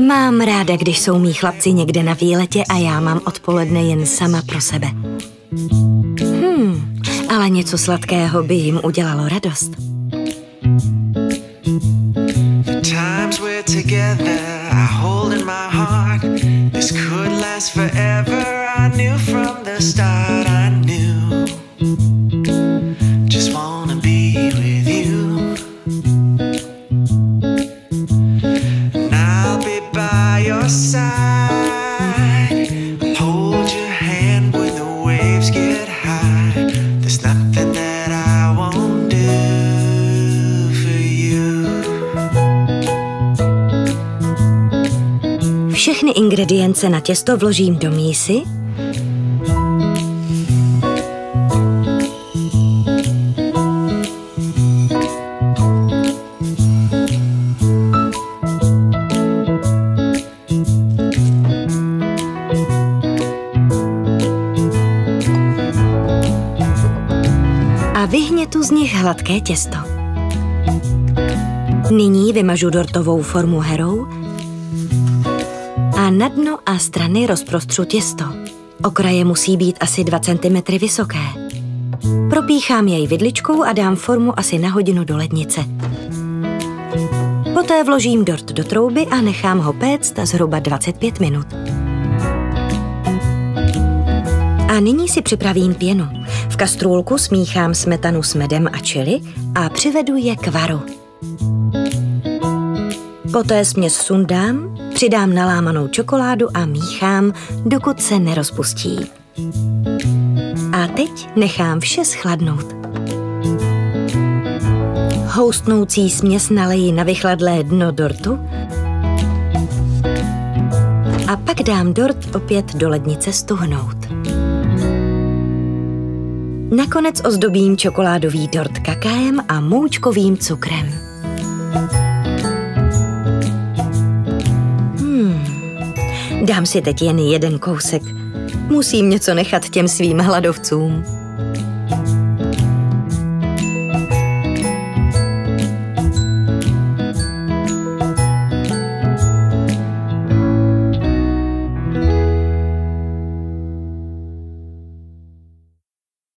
Mám ráda, když jsou mý chlapci někde na výletě a já mám odpoledne jen sama pro sebe. Ale něco sladkého by jim udělalo radost. Všechny ingredience na těsto vložím do mísy a vyhnětu z nich hladké těsto. Nyní vymažu dortovou formu herou a na dno a strany rozprostřu těsto. Okraje musí být asi 2 cm vysoké. Propíchám jej vidličkou a dám formu asi na hodinu do lednice. Poté vložím dort do trouby a nechám ho péct zhruba 25 minut. A nyní si připravím pěnu. V kastrůlku smíchám smetanu s medem a chili a přivedu je k varu. Poté směs sundám, přidám nalámanou čokoládu a míchám, dokud se nerozpustí. A teď nechám vše schladnout. Houstnoucí směs naleji na vychladlé dno dortu a pak dám dort opět do lednice stuhnout. Nakonec ozdobím čokoládový dort kakaem a moučkovým cukrem. Dám si teď jen jeden kousek. Musím něco nechat těm svým hladovcům.